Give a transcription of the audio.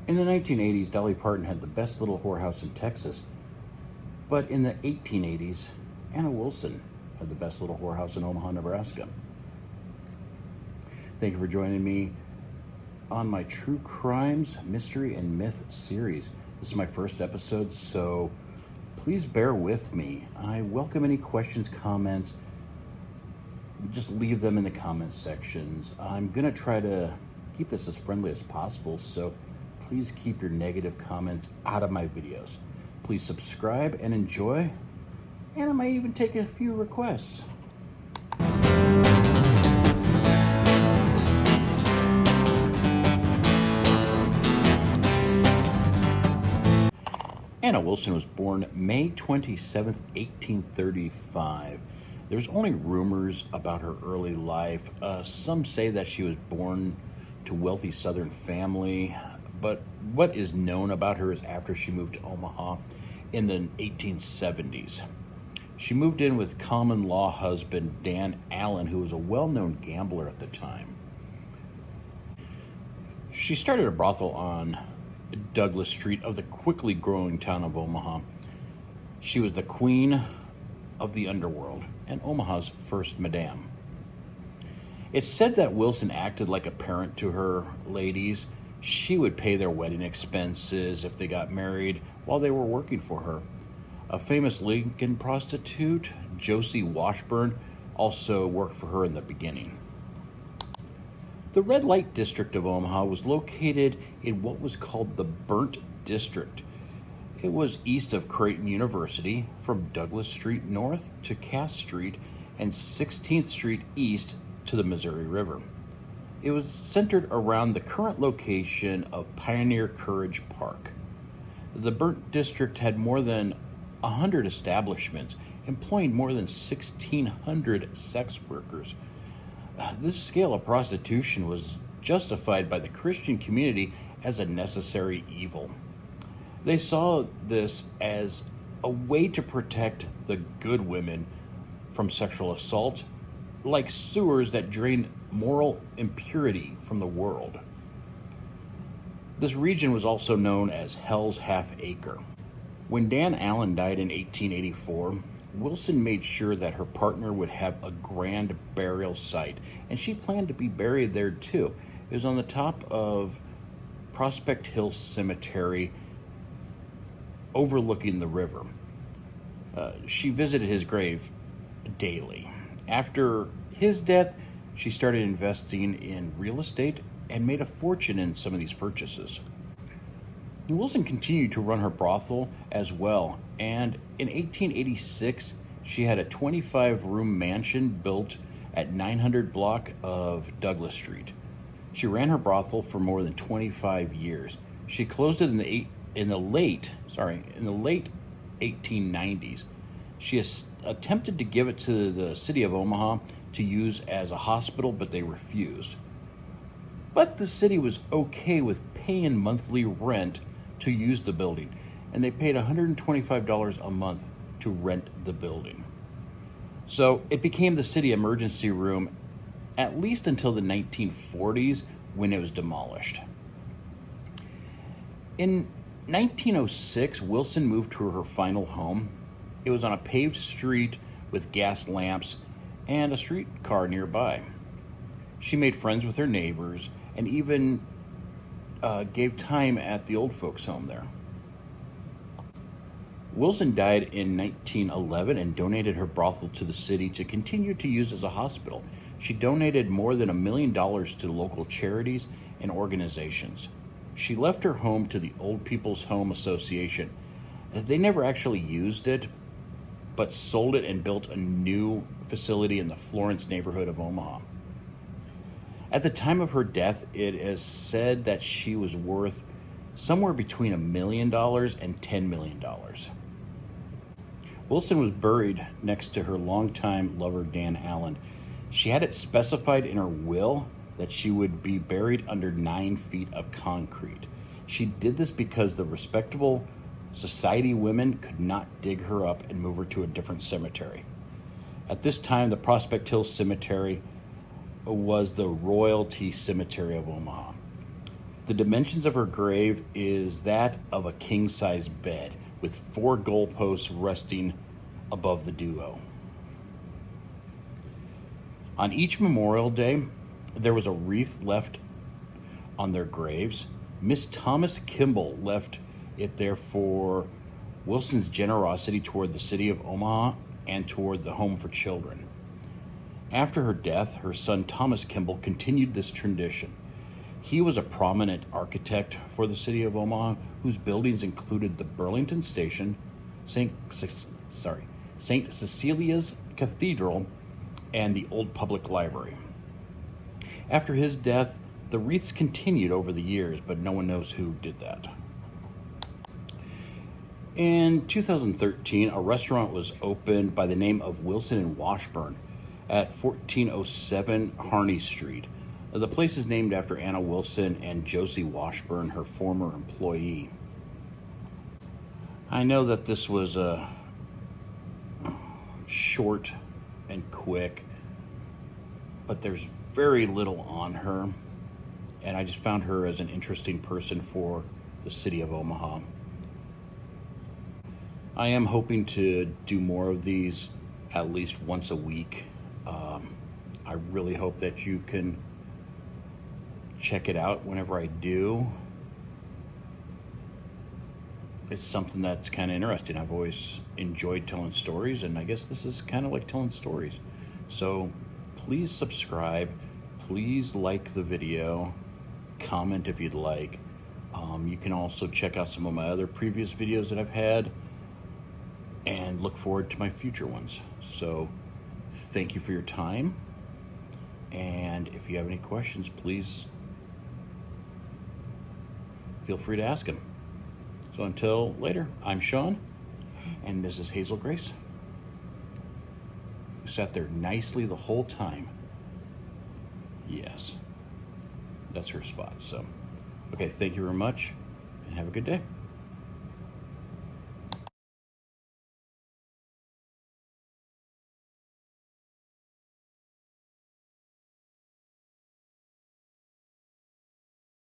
In the 1980s, Dolly Parton had the best little whorehouse in Texas. But in the 1880s, Anna Wilson had the best little whorehouse in Omaha, Nebraska. Thank you for joining me on my True Crimes, Mystery, and Myth series. This is my first episode, so please bear with me. I welcome any questions, comments. Just leave them in the comment sections. I'm going to try to keep this as friendly as possible, so please keep your negative comments out of my videos. Please subscribe and enjoy, and I might even take a few requests. Anna Wilson was born May 27th, 1835. There's only rumors about her early life. Some say that she was born to a wealthy Southern family, but what is known about her is after she moved to Omaha in the 1870s. She moved in with common law husband Dan Allen, who was a well-known gambler at the time. She started a brothel on Douglas Street of the quickly growing town of Omaha. She was the queen of the Underworld and Omaha's first madame. It's said that Wilson acted like a parent to her ladies. She would pay their wedding expenses if they got married while they were working for her. A famous Lincoln prostitute, Josie Washburn, also worked for her in the beginning. The red light district of Omaha was located in what was called the Burnt District. It was east of Creighton University, from Douglas Street north to Cass Street and 16th Street east to the Missouri River. It was centered around the current location of Pioneer Courage Park. The Burnt District had more than 100 establishments, employing more than 1,600 sex workers. This scale of prostitution was justified by the Christian community as a necessary evil. They saw this as a way to protect the good women from sexual assault, like sewers that drain moral impurity from the world. This region was also known as Hell's Half Acre. When Dan Allen died in 1884, Wilson made sure that her partner would have a grand burial site, and she planned to be buried there too. It was on the top of Prospect Hill Cemetery, overlooking the river. She visited his grave daily. After his death, she started investing in real estate and made a fortune in some of these purchases. Wilson continued to run her brothel as well, and in 1886, she had a 25-room mansion built at 900 block of Douglas Street. She ran her brothel for more than 25 years. She closed it in the late 1890s. She attempted to give it to the city of Omaha to use as a hospital, but they refused. But the city was okay with paying monthly rent to use the building, and they paid $125 a month to rent the building. So it became the city emergency room at least until the 1940s, when it was demolished. In 1906, Wilson moved to her final home. It was on a paved street with gas lamps and a streetcar nearby. She made friends with her neighbors and even gave time at the old folks' home there. Wilson died in 1911 and donated her brothel to the city to continue to use as a hospital. She donated more than $1 million to local charities and organizations. She left her home to the Old People's Home Association. They never actually used it, but sold it and built a new facility in the Florence neighborhood of Omaha. At the time of her death, it is said that she was worth somewhere between $1 million and $10 million. Wilson was buried next to her longtime lover, Dan Allen. She had it specified in her will that she would be buried under 9 feet of concrete. She did this because the respectable society women could not dig her up and move her to a different cemetery. At this time, the Prospect Hill Cemetery was the royalty cemetery of Omaha. The dimensions of her grave is that of a king-size bed with 4 goalposts resting above the duo. On each Memorial Day, there was a wreath left on their graves. Miss Thomas Kimball left it there for Wilson's generosity toward the city of Omaha and toward the home for children. After her death, her son Thomas Kimball continued this tradition. He was a prominent architect for the city of Omaha, whose buildings included the Burlington Station, St. Cecilia's Cathedral, and the Old Public Library. After his death, the wreaths continued over the years, but no one knows who did that. In 2013, a restaurant was opened by the name of Wilson and Washburn at 1407 Harney Street. The place is named after Anna Wilson and Josie Washburn, her former employee. I know that this was a short and quick, but there's very little on her, and I just found her as an interesting person for the city of Omaha. I am hoping to do more of these at least once a week. I really hope that you can check it out whenever I do. It's something that's kind of interesting. I've always enjoyed telling stories, and I guess this is kind of like telling stories. So please subscribe, please like the video, comment if you'd like. You can also check out some of my other previous videos that I've had and look forward to my future ones. So thank you for your time, and if you have any questions, please feel free to ask them. So until later, I'm Sean, and this is Hazel Grace, who sat there nicely the whole time. Yes, that's her spot. So, okay, thank you very much, and have a good day.